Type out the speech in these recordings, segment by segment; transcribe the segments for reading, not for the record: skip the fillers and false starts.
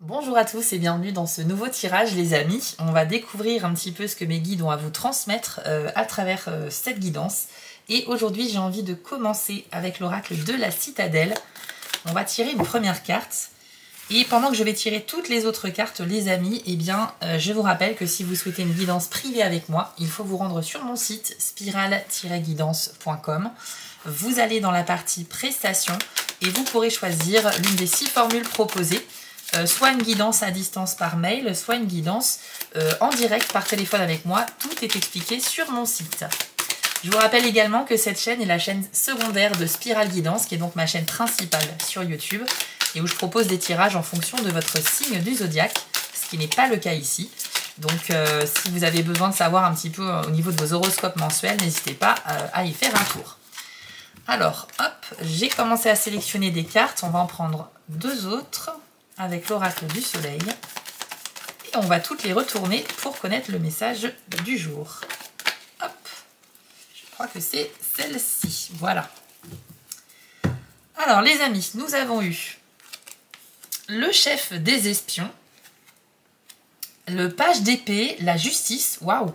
Bonjour à tous et bienvenue dans ce nouveau tirage les amis. On va découvrir un petit peu ce que mes guides ont à vous transmettre à travers cette guidance. Et aujourd'hui j'ai envie de commencer avec l'oracle de la citadelle. On va tirer une première carte. Et pendant que je vais tirer toutes les autres cartes les amis, eh bien je vous rappelle que si vous souhaitez une guidance privée avec moi, il faut vous rendre sur mon site spiral-guidance.com. Vous allez dans la partie prestations et vous pourrez choisir l'une des 6 formules proposées. Soit une guidance à distance par mail, soit une guidance en direct par téléphone avec moi. Tout est expliqué sur mon site. Je vous rappelle également que cette chaîne est la chaîne secondaire de Spiral Guidance, qui est donc ma chaîne principale sur YouTube, et où je propose des tirages en fonction de votre signe du zodiaque, ce qui n'est pas le cas ici. Donc si vous avez besoin de savoir un petit peu au niveau de vos horoscopes mensuels, n'hésitez pas à y faire un tour. Alors, hop, j'ai commencé à sélectionner des cartes. On va en prendre 2 autres avec l'oracle du soleil. Et on va toutes les retourner pour connaître le message du jour. Hop, je crois que c'est celle-ci. Voilà. Alors les amis, nous avons eu le chef des espions, le page d'épée, la justice, waouh,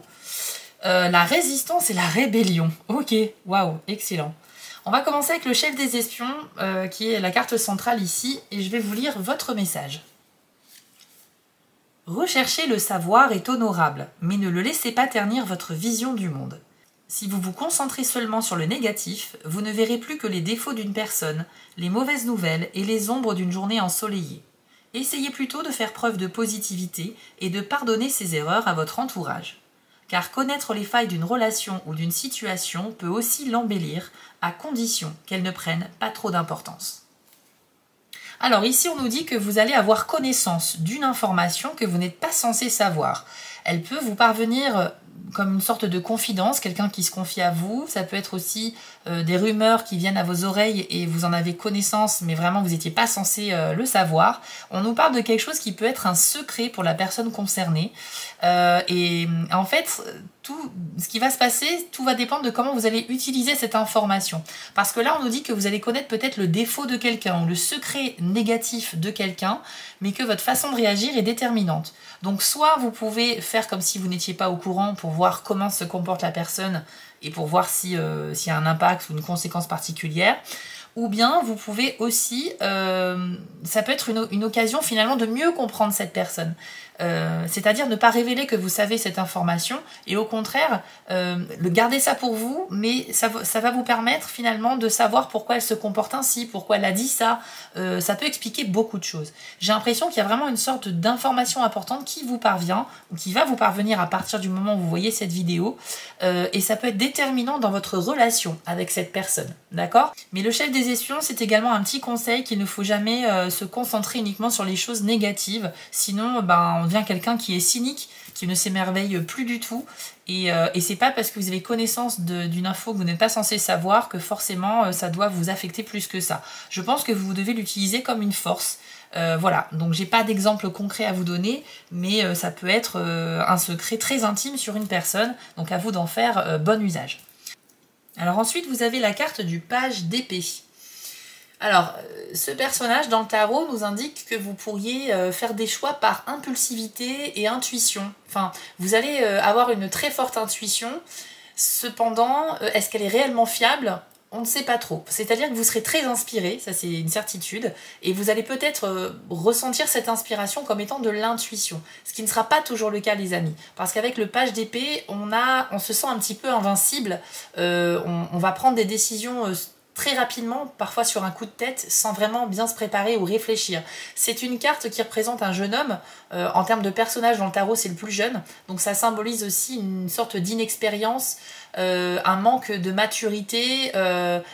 la résistance et la rébellion. Ok, waouh, excellent. On va commencer avec le chef des espions, qui est la carte centrale ici, et je vais vous lire votre message. Rechercher le savoir est honorable, mais ne le laissez pas ternir votre vision du monde. Si vous vous concentrez seulement sur le négatif, vous ne verrez plus que les défauts d'une personne, les mauvaises nouvelles et les ombres d'une journée ensoleillée. Essayez plutôt de faire preuve de positivité et de pardonner ses erreurs à votre entourage. Car connaître les failles d'une relation ou d'une situation peut aussi l'embellir, à condition qu'elle ne prenne pas trop d'importance. Alors ici, on nous dit que vous allez avoir connaissance d'une information que vous n'êtes pas censé savoir. Elle peut vous parvenir comme une sorte de confidence, quelqu'un qui se confie à vous. Ça peut être aussi des rumeurs qui viennent à vos oreilles et vous en avez connaissance, mais vraiment vous n'étiez pas censé le savoir. On nous parle de quelque chose qui peut être un secret pour la personne concernée. Et en fait, tout ce qui va se passer, tout va dépendre de comment vous allez utiliser cette information. Parce que là, on nous dit que vous allez connaître peut-être le défaut de quelqu'un ou le secret négatif de quelqu'un, mais que votre façon de réagir est déterminante. Donc soit vous pouvez faire comme si vous n'étiez pas au courant pour voir comment se comporte la personne et pour voir s'il y a un impact ou une conséquence particulière. Ou bien vous pouvez aussi, ça peut être une occasion finalement de mieux comprendre cette personne. C'est-à-dire ne pas révéler que vous savez cette information et au contraire, garder ça pour vous, mais ça va vous permettre finalement de savoir pourquoi elle se comporte ainsi, pourquoi elle a dit ça. Ça peut expliquer beaucoup de choses. J'ai l'impression qu'il y a vraiment une sorte d'information importante qui vous parvient ou qui va vous parvenir à partir du moment où vous voyez cette vidéo et ça peut être déterminant dans votre relation avec cette personne, d'accord? Mais le chef des espions, c'est également un petit conseil qu'il ne faut jamais se concentrer uniquement sur les choses négatives, sinon on devient quelqu'un qui est cynique, qui ne s'émerveille plus du tout, et c'est pas parce que vous avez connaissance d'une info que vous n'êtes pas censé savoir que forcément ça doit vous affecter plus que ça. Je pense que vous devez l'utiliser comme une force. Voilà, donc j'ai pas d'exemple concret à vous donner, mais ça peut être un secret très intime sur une personne, donc à vous d'en faire bon usage. Alors ensuite, vous avez la carte du page d'épée. Alors, ce personnage dans le tarot nous indique que vous pourriez faire des choix par impulsivité et intuition. Enfin, vous allez avoir une très forte intuition. Cependant, est-ce qu'elle est réellement fiable ? On ne sait pas trop. C'est-à-dire que vous serez très inspiré, ça c'est une certitude, et vous allez peut-être ressentir cette inspiration comme étant de l'intuition, ce qui ne sera pas toujours le cas les amis, parce qu'avec le page d'épée, on se sent un petit peu invincible, on va prendre des décisions très rapidement, parfois sur un coup de tête, sans vraiment bien se préparer ou réfléchir. C'est une carte qui représente un jeune homme, en termes de personnage dans le tarot c'est le plus jeune, donc ça symbolise aussi une sorte d'inexpérience, un manque de maturité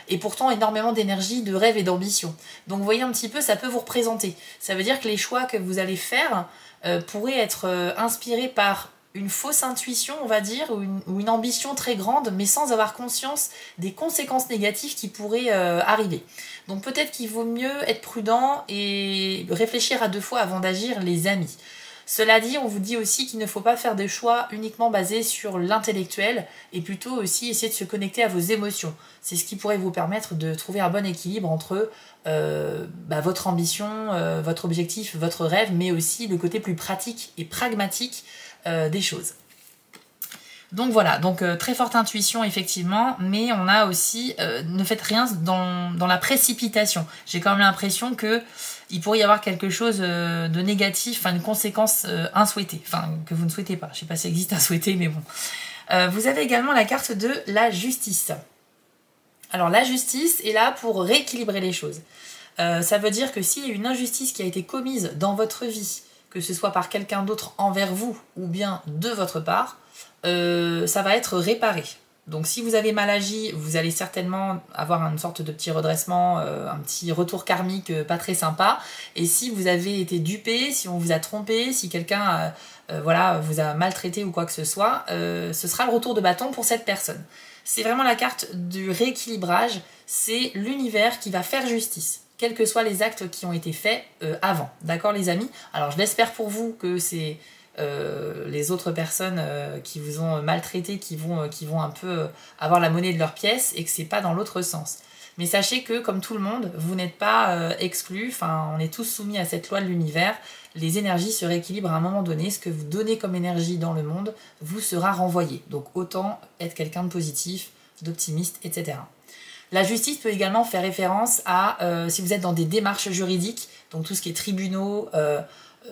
et pourtant énormément d'énergie, de rêve et d'ambition. Donc vous voyez un petit peu, ça peut vous représenter. Ça veut dire que les choix que vous allez faire pourraient être inspirés par une fausse intuition, on va dire, ou une ambition très grande, mais sans avoir conscience des conséquences négatives qui pourraient arriver. Donc peut-être qu'il vaut mieux être prudent et réfléchir à 2 fois avant d'agir, les amis. Cela dit, on vous dit aussi qu'il ne faut pas faire des choix uniquement basés sur l'intellectuel et plutôt aussi essayer de se connecter à vos émotions. C'est ce qui pourrait vous permettre de trouver un bon équilibre entre votre ambition, votre objectif, votre rêve, mais aussi le côté plus pratique et pragmatique des choses. Donc voilà, donc très forte intuition effectivement, mais on a aussi, ne faites rien dans la précipitation. J'ai quand même l'impression que il pourrait y avoir quelque chose de négatif, enfin une conséquence insouhaitée, enfin que vous ne souhaitez pas. Je sais pas si ça existe insouhaité, mais bon. Vous avez également la carte de la justice. Alors la justice est là pour rééquilibrer les choses. Ça veut dire que s'il y a une injustice qui a été commise dans votre vie, que ce soit par quelqu'un d'autre envers vous ou bien de votre part, ça va être réparé. Donc si vous avez mal agi, vous allez certainement avoir une sorte de petit redressement, un petit retour karmique pas très sympa. Et si vous avez été dupé, si on vous a trompé, si quelqu'un vous a maltraité ou quoi que ce soit, ce sera le retour de bâton pour cette personne. C'est vraiment la carte du rééquilibrage, c'est l'univers qui va faire justice, quels que soient les actes qui ont été faits avant. D'accord les amis? Alors je l'espère pour vous que c'est les autres personnes qui vous ont maltraité, qui vont un peu avoir la monnaie de leur pièce et que c'est pas dans l'autre sens. Mais sachez que comme tout le monde, vous n'êtes pas exclus, enfin on est tous soumis à cette loi de l'univers, les énergies se rééquilibrent à un moment donné, ce que vous donnez comme énergie dans le monde vous sera renvoyé. Donc autant être quelqu'un de positif, d'optimiste, etc. La justice peut également faire référence à si vous êtes dans des démarches juridiques, donc tout ce qui est tribunaux,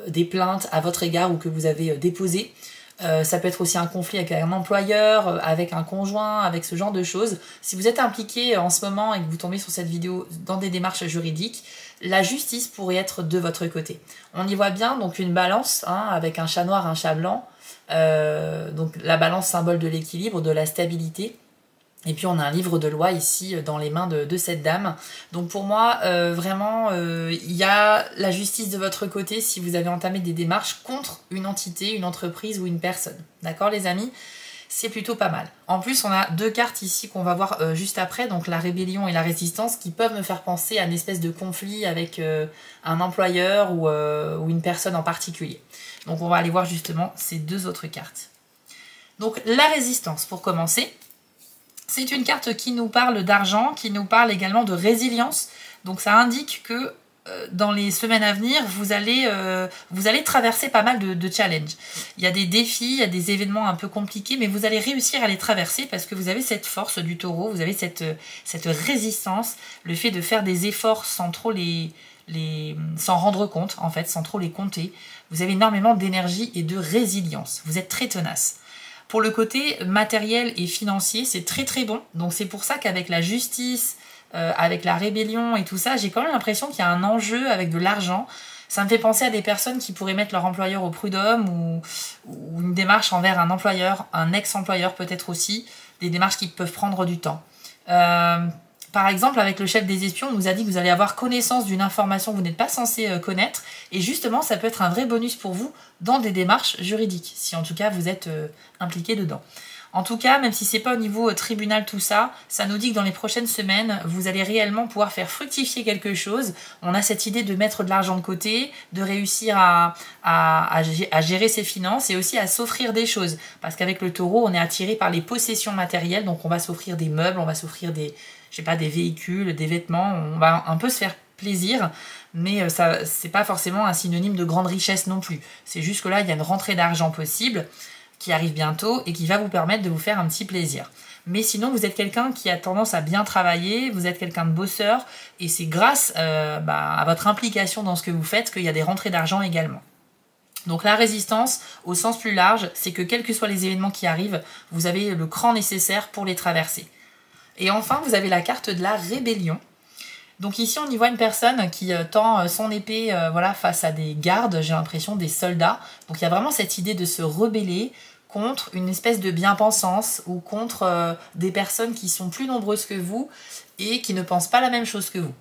des plaintes à votre égard ou que vous avez déposées. Ça peut être aussi un conflit avec un employeur, avec un conjoint, avec ce genre de choses. Si vous êtes impliqué en ce moment et que vous tombez sur cette vidéo dans des démarches juridiques, la justice pourrait être de votre côté. On y voit bien donc une balance avec un chat noir, un chat blanc. Donc la balance symbole de l'équilibre, de la stabilité. Et puis on a un livre de loi ici dans les mains de cette dame. Donc pour moi, vraiment, il y a la justice de votre côté si vous avez entamé des démarches contre une entité, une entreprise ou une personne. D'accord les amis? C'est plutôt pas mal. En plus, on a deux cartes ici qu'on va voir juste après, donc la rébellion et la résistance, qui peuvent me faire penser à une espèce de conflit avec un employeur ou une personne en particulier. Donc on va aller voir justement ces deux autres cartes. Donc la résistance, pour commencer. C'est une carte qui nous parle d'argent, qui nous parle également de résilience. Donc ça indique que dans les semaines à venir, vous allez traverser pas mal de challenges. Il y a des défis, il y a des événements un peu compliqués, mais vous allez réussir à les traverser parce que vous avez cette force du taureau, vous avez cette résistance, le fait de faire des efforts sans trop s'en rendre compte, en fait, sans trop les compter. Vous avez énormément d'énergie et de résilience. Vous êtes très tenace. Pour le côté matériel et financier, c'est très très bon. Donc c'est pour ça qu'avec la justice, avec la rébellion et tout ça, j'ai quand même l'impression qu'il y a un enjeu avec de l'argent. Ça me fait penser à des personnes qui pourraient mettre leur employeur au prud'homme ou une démarche envers un employeur, un ex-employeur peut-être aussi, des démarches qui peuvent prendre du temps. Par exemple, avec le chef des espions, on nous a dit que vous allez avoir connaissance d'une information que vous n'êtes pas censé connaître. Et justement, ça peut être un vrai bonus pour vous dans des démarches juridiques, si en tout cas vous êtes impliqué dedans. En tout cas, même si c'est pas au niveau tribunal tout ça, ça nous dit que dans les prochaines semaines, vous allez réellement pouvoir faire fructifier quelque chose. On a cette idée de mettre de l'argent de côté, de réussir à gérer ses finances et aussi à s'offrir des choses. Parce qu'avec le taureau, on est attiré par les possessions matérielles, donc on va s'offrir des meubles, on va s'offrir des véhicules, des vêtements, on va un peu se faire plaisir, mais ça c'est pas forcément un synonyme de grande richesse non plus. C'est juste que là, il y a une rentrée d'argent possible qui arrive bientôt et qui va vous permettre de vous faire un petit plaisir. Mais sinon, vous êtes quelqu'un qui a tendance à bien travailler, vous êtes quelqu'un de bosseur, et c'est grâce à votre implication dans ce que vous faites qu'il y a des rentrées d'argent également. Donc la résistance, au sens plus large, c'est que quels que soient les événements qui arrivent, vous avez le cran nécessaire pour les traverser. Et enfin, vous avez la carte de la rébellion. Donc ici, on y voit une personne qui tend son épée face à des gardes, j'ai l'impression, des soldats. Donc il y a vraiment cette idée de se rebeller contre une espèce de bien-pensance ou contre des personnes qui sont plus nombreuses que vous et qui ne pensent pas la même chose que vous.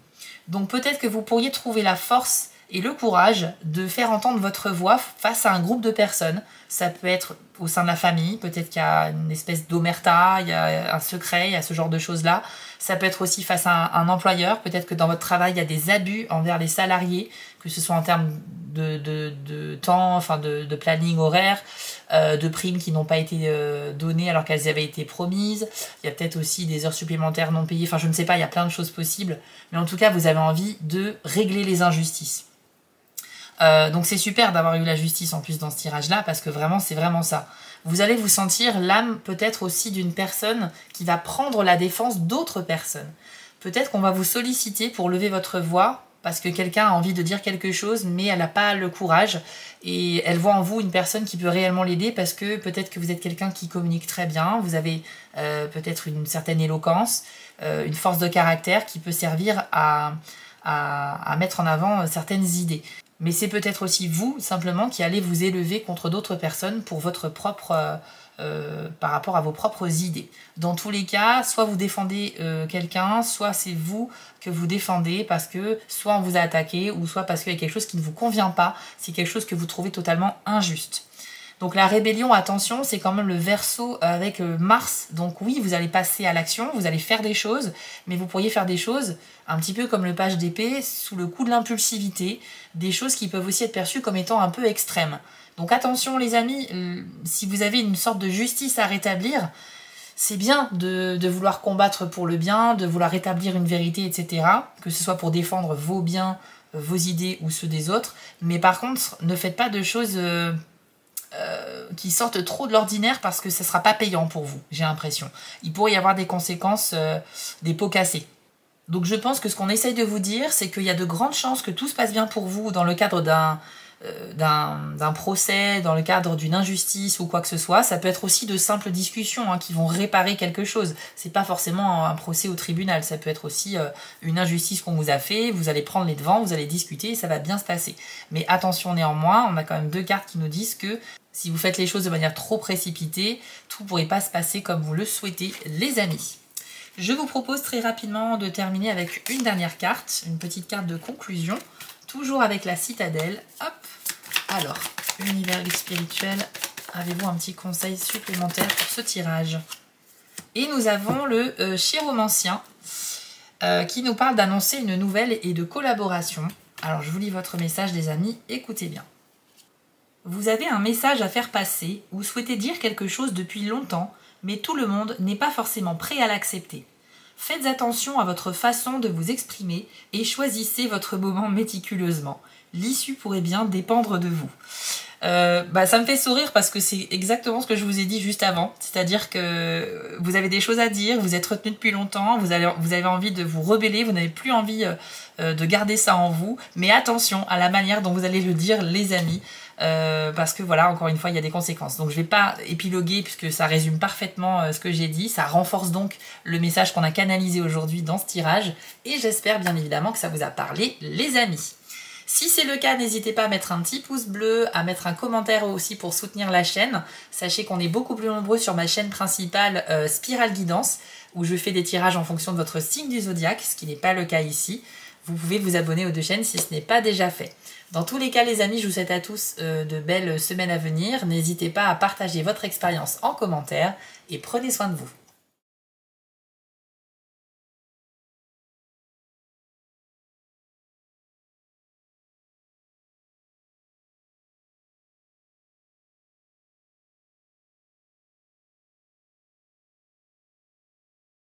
Donc peut-être que vous pourriez trouver la force et le courage de faire entendre votre voix face à un groupe de personnes. Ça peut être au sein de la famille, peut-être qu'il y a une espèce d'omerta, il y a un secret, il y a ce genre de choses-là. Ça peut être aussi face à un employeur, peut-être que dans votre travail, il y a des abus envers les salariés, que ce soit en termes de temps, enfin de planning horaire, de primes qui n'ont pas été données alors qu'elles avaient été promises. Il y a peut-être aussi des heures supplémentaires non payées, enfin je ne sais pas, il y a plein de choses possibles. Mais en tout cas, vous avez envie de régler les injustices. Donc c'est super d'avoir eu la justice en plus dans ce tirage-là, parce que vraiment, c'est vraiment ça. Vous allez vous sentir l'âme peut-être aussi d'une personne qui va prendre la défense d'autres personnes. Peut-être qu'on va vous solliciter pour lever votre voix, parce que quelqu'un a envie de dire quelque chose, mais elle n'a pas le courage, et elle voit en vous une personne qui peut réellement l'aider, parce que peut-être que vous êtes quelqu'un qui communique très bien, vous avez peut-être une certaine éloquence, une force de caractère qui peut servir à mettre en avant certaines idées. Mais c'est peut-être aussi vous, simplement, qui allez vous élever contre d'autres personnes pour votre propre... par rapport à vos propres idées. Dans tous les cas, soit vous défendez quelqu'un, soit c'est vous que vous défendez parce que soit on vous a attaqué, ou soit parce qu'il y a quelque chose qui ne vous convient pas, c'est quelque chose que vous trouvez totalement injuste. Donc la rébellion, attention, c'est quand même le Verseau avec Mars. Donc oui, vous allez passer à l'action, vous allez faire des choses, mais vous pourriez faire des choses un petit peu comme le page d'épée, sous le coup de l'impulsivité, des choses qui peuvent aussi être perçues comme étant un peu extrêmes. Donc attention les amis, si vous avez une sorte de justice à rétablir, c'est bien de vouloir combattre pour le bien, de vouloir rétablir une vérité, etc. Que ce soit pour défendre vos biens, vos idées ou ceux des autres. Mais par contre, ne faites pas de choses... qui sortent trop de l'ordinaire, parce que ce ne sera pas payant pour vous, j'ai l'impression. Il pourrait y avoir des conséquences, des pots cassés. Donc je pense que ce qu'on essaye de vous dire, c'est qu'il y a de grandes chances que tout se passe bien pour vous dans le cadre d'un procès, dans le cadre d'une injustice ou quoi que ce soit. Ça peut être aussi de simples discussions qui vont réparer quelque chose. C'est pas forcément un procès au tribunal, ça peut être aussi une injustice qu'on vous a fait, vous allez prendre les devants, vous allez discuter et ça va bien se passer. Mais attention néanmoins, on a quand même 2 cartes qui nous disent que si vous faites les choses de manière trop précipitée, tout ne pourrait pas se passer comme vous le souhaitez, les amis. Je vous propose très rapidement de terminer avec une dernière carte, une petite carte de conclusion, toujours avec la citadelle. Hop. Alors, univers spirituel, avez-vous un petit conseil supplémentaire pour ce tirage? Et nous avons le chiromancien qui nous parle d'annoncer une nouvelle et de collaboration. Alors, je vous lis votre message, les amis, écoutez bien. Vous avez un message à faire passer ou souhaitez dire quelque chose depuis longtemps, mais tout le monde n'est pas forcément prêt à l'accepter. Faites attention à votre façon de vous exprimer et choisissez votre moment méticuleusement. L'issue pourrait bien dépendre de vous. Ça me fait sourire parce que c'est exactement ce que je vous ai dit juste avant. C'est-à-dire que vous avez des choses à dire, vous êtes retenu depuis longtemps, vous avez envie de vous rebeller, vous n'avez plus envie de garder ça en vous. Mais attention à la manière dont vous allez le dire, les amis. Parce que voilà, encore une fois, il y a des conséquences. Donc je ne vais pas épiloguer puisque ça résume parfaitement ce que j'ai dit. Ça renforce donc le message qu'on a canalisé aujourd'hui dans ce tirage. Et j'espère bien évidemment que ça vous a parlé, les amis. Si c'est le cas, n'hésitez pas à mettre un petit pouce bleu, à mettre un commentaire aussi pour soutenir la chaîne. Sachez qu'on est beaucoup plus nombreux sur ma chaîne principale Spirale Guidance, où je fais des tirages en fonction de votre signe du zodiaque, ce qui n'est pas le cas ici. Vous pouvez vous abonner aux 2 chaînes si ce n'est pas déjà fait. Dans tous les cas, les amis, je vous souhaite à tous de belles semaines à venir. N'hésitez pas à partager votre expérience en commentaire et prenez soin de vous.